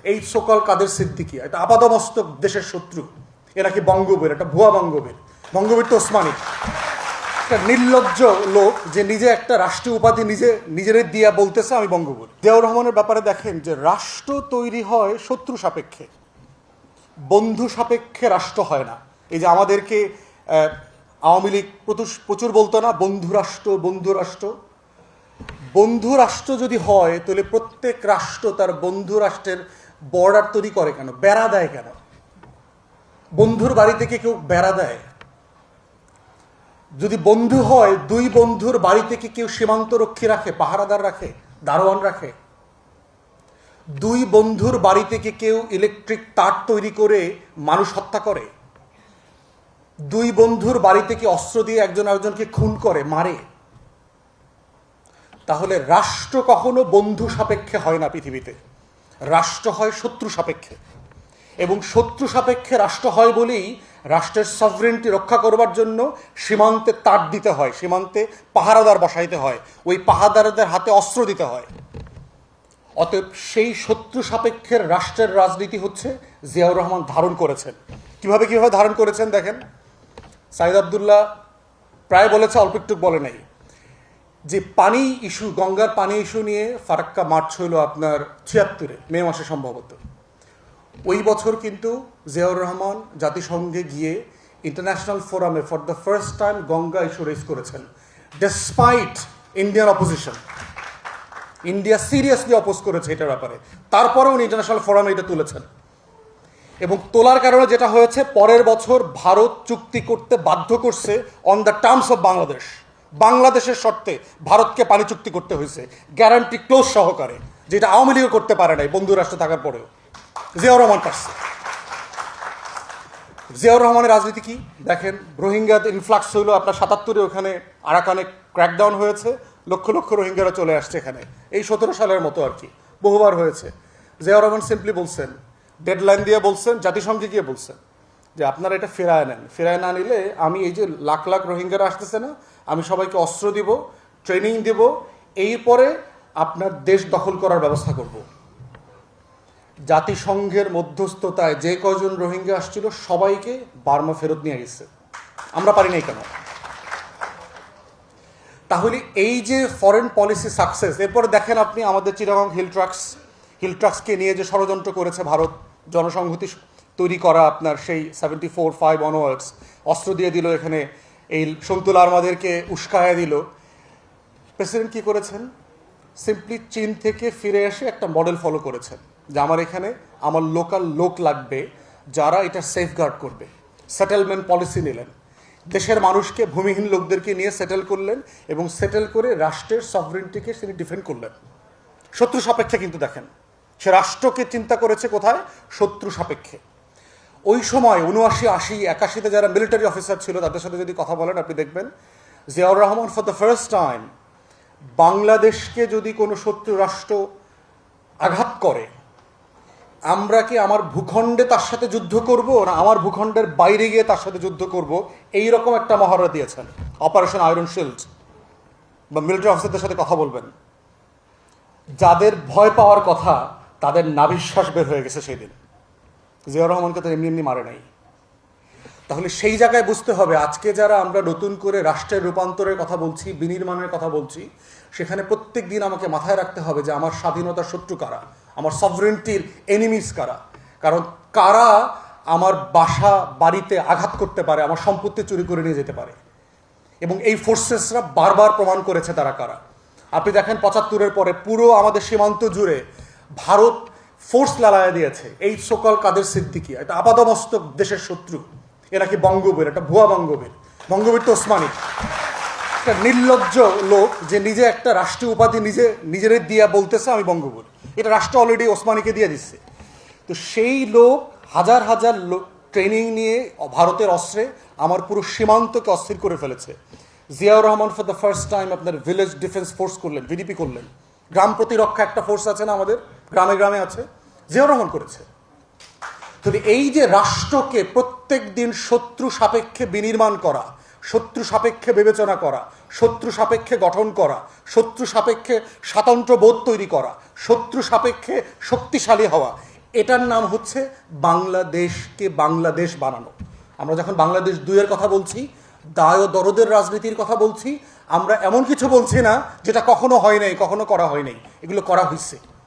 এই সকল কাদের সিদ্দিকী এটা আপাদমস্তক দেশের শত্রু, এ নাকি বঙ্গবীর, এটা ভুয়া বঙ্গবীর। বঙ্গবীর তো ওসমানী, একটা নির্লজ্জ লোক যে নিজে একটা রাষ্ট্রীয় উপাধি নিজের দিয়া বলতেছে আমি বঙ্গবীর। জিয়াউর রহমানের ব্যাপারে দেখেন যে রাষ্ট্র তৈরি হয় শত্রু সাপেক্ষে, বন্ধু সাপেক্ষে রাষ্ট্র হয় না। এই যে আমাদেরকে আওয়ামী লীগ প্রচুর বলতো না বন্ধু রাষ্ট্র বন্ধু রাষ্ট্র। বন্ধু রাষ্ট্র যদি হয় তাহলে প্রত্যেক রাষ্ট্র তার বন্ধু রাষ্ট্রের বর্ডার তৈরি করে কেন, বেড়া দেয় কেন? বন্ধুর বাড়ি থেকে কেউ বেড়া দেয়? যদি বন্ধু হয় দুই বন্ধুর বাড়ি থেকে কেউ সীমান্ত রক্ষী রাখে, পাহারাদার রাখে, দারোয়ান রাখে? দুই বন্ধুর বাড়ি থেকে কেউ ইলেকট্রিক তার তৈরি করে মানুষ হত্যা করে? দুই বন্ধুর বাড়ি থেকে অস্ত্র দিয়ে একজন আরেকজনকে খুন করে, মারে? তাহলে রাষ্ট্র কখনো বন্ধু সাপেক্ষে হয় না পৃথিবীতে, রাষ্ট্র হয় শত্রু সাপেক্ষে। এবং শত্রু সাপেক্ষে রাষ্ট্র হয় বলেই রাষ্ট্রের সভরেন্টি রক্ষা করবার জন্য সীমান্তে তার দিতে হয়, সীমান্তে পাহারাদার বসাইতে হয়, ওই পাহারাদারদের হাতে অস্ত্র দিতে হয়। অতএব সেই শত্রু সাপেক্ষের রাষ্ট্রের রাজনীতি হচ্ছে জিয়াউর রহমান ধারণ করেছেন। কিভাবে ধারণ করেছেন দেখেন। সাইদ আবদুল্লাহ প্রায় বলেছে, অল্প একটু বলে নাই, যে পানি ইস্যু, গঙ্গার পানি ইস্যু নিয়ে ফারাক্কা মার্চ হইল আপনার ৭৬-এ মে মাসে সম্ভবত। ওই বছর কিন্তু জিয়াউর রহমান জাতিসংঘে গিয়ে ইন্টারন্যাশনাল ফোরামে for the first time Ganga issue raise করেছেন, despite Indian opposition. India seriously oppose করেছে এটার ব্যাপারে, তারপরেও উনি ইন্টারন্যাশনাল ফোরামে এটা তুলেছেন। এবং তোলার কারণে যেটা হয়েছে, পরের বছর ভারত চুক্তি করতে বাধ্য করছে on the terms of Bangladesh. বাংলাদেশের শর্তে ভারতকে পানি চুক্তি করতে হয়েছে, গ্যারান্টি ক্লোজ সহকারে, যেটা আওয়ামী লীগও করতে পারে নাই বন্ধু রাষ্ট্র থাকার পরেও। জিয়াউর রহমান পারছে। জিয়াউর রহমানের রাজনীতি কি দেখেন। রোহিঙ্গাদের ইনফ্লাক্স হইল আপনার ৭৭-এ, ওখানে আরাকানে ক্র্যাকডাউন হয়েছে, লক্ষ লক্ষ রোহিঙ্গারা চলে আসছে এখানে, এই ১৭ সালের মতো আর কি, বহুবার হয়েছে। জিয়াউর রহমান সিম্পলি বলছেন, ডেডলাইন দিয়ে বলছেন, জাতিসংঘে গিয়ে বলছেন যে আপনারা এটা ফেরায় নেন, ফেরায় না নিলে আমি এই যে লাখ লাখ রোহিঙ্গারা আসতেছে না, আমি সবাইকে অস্ত্র দিব, ট্রেনিং দেব, এরপরে আপনার দেশ দখল করার ব্যবস্থা করব। জাতিসংঘের মধ্যস্থতায় যে কজন রোহিঙ্গা আসছিল সবাইকে বার্মা ফেরত নিয়ে গেছে। আমরা পারি নাই কেন? তাহলে এই যে ফরেন পলিসি সাকসেস, এরপরে দেখেন আপনি আমাদের চিটাগং হিল ট্রাক্সকে নিয়ে যে ষড়যন্ত্র করেছে ভারত, জনসংহতি তৈরি করা আপনার সেই 74-5 অনওয়ার্ডস, অস্ত্র দিয়ে দিল এখানে, এই সন্তুল আর্মাদেরকে উস্কায়া দিল। প্রেসিডেন্ট কী করেছেন? সিম্পলি চীন থেকে ফিরে এসে একটা মডেল ফলো করেছেন যে আমার এখানে আমার লোকাল লোক লাগবে যারা এটা সেফগার্ড করবে। সেটেলমেন্ট পলিসি নিলেন, দেশের মানুষকে, ভূমিহীন লোকদেরকে নিয়ে সেটেল করলেন, এবং সেটেল করে রাষ্ট্রের সভরেন্টিকে তিনি ডিফেন্ড করলেন শত্রু সাপেক্ষে। কিন্তু দেখেন, সে রাষ্ট্রকে চিন্তা করেছে কোথায়? শত্রু সাপেক্ষে। ওই সময় ৭৯, ৮০, ৮১-তে যারা মিলিটারি অফিসার ছিল তাদের সাথে যদি কথা বলেন আপনি দেখবেন Ziaur Rahman for the first time বাংলাদেশকে যদি কোনো শত্রু রাষ্ট্র আঘাত করে, আমরা কি আমার ভূখণ্ডে তার সাথে যুদ্ধ করব, না আমার ভূখণ্ডের বাইরে গিয়ে তার সাথে যুদ্ধ করব, এইরকম একটা মহড়া দিয়েছেন। Operation iron shield. বা মিলিটারি অফিসারদের সাথে কথা বলবেন, যাদের ভয় পাওয়ার কথা তাদের নাভিশ্বাস বের হয়ে গেছে সেই দিন। জিয়াউর রহমানকে তো এমনি এমনি মারে নাই। তাহলে সেই জায়গায় বুঝতে হবে, আজকে যারা আমরা নতুন করে রাষ্ট্রের রূপান্তরের কথা বলছি, বিনির্মাণের কথা বলছি, সেখানে প্রত্যেক দিন আমাকে মাথায় রাখতে হবে যে আমার স্বাধীনতার শত্রু কারা, আমার সভরেন্টির এনিমিস কারা। কারণ কারা আমার বাসা বাড়িতে আঘাত করতে পারে, আমার সম্পত্তি চুরি করে নিয়ে যেতে পারে, এবং এই ফোর্সেসরা বারবার প্রমাণ করেছে তারা কারা। আপনি দেখেন ৭৫-এর পরে পুরো আমাদের সীমান্ত জুড়ে ভারত ফোর্স লাগাইয়া দিয়েছে। এই সকল কাদের সিদ্দিকী এটা আপাদমস্তক দেশের শত্রু, এ নাকি বঙ্গবীর, এটা ভুয়া বঙ্গবীর। বঙ্গবীর তো ওসমানী, একটা নির্লজ্জ লোক যে নিজে একটা রাষ্ট্রীয় উপাধি নিজের দিয়া বলতেছে আমি বঙ্গবীর। এটা রাষ্ট্র অলরেডি ওসমানীকে দিয়ে দিচ্ছে। তো সেই লোক হাজার হাজার লোক ট্রেনিং নিয়ে ভারতের অস্ত্রে আমার পুরো সীমান্তকে অস্থির করে ফেলেছে। Ziaur Rahman for the first time আপনার ভিলেজ ডিফেন্স ফোর্স করলেন, ভিডিপি করলেন। গ্রাম প্রতিরক্ষা একটা ফোর্স আছে না আমাদের, গ্রামে গ্রামে আছে, জিয়াউর রহমান করেছে। তো এই যে রাষ্ট্রকে প্রত্যেক দিন শত্রু সাপেক্ষে বিনির্মাণ করা, শত্রু সাপেক্ষে বিবেচনা করা, শত্রু সাপেক্ষে গঠন করা, শত্রু সাপেক্ষে স্বাতন্ত্র্য বোধ তৈরি করা, শত্রু সাপেক্ষে শক্তিশালী হওয়া, এটার নাম হচ্ছে বাংলাদেশকে বাংলাদেশ বানানো। আমরা যখন বাংলাদেশ 2-এর কথা বলছি, দায় ও দরদের রাজনীতির কথা বলছি, আমরা এমন কিছু বলছি না যেটা কখনো হয় নাই, কখনো করা হয় নাই, এগুলো করা হয়েছে।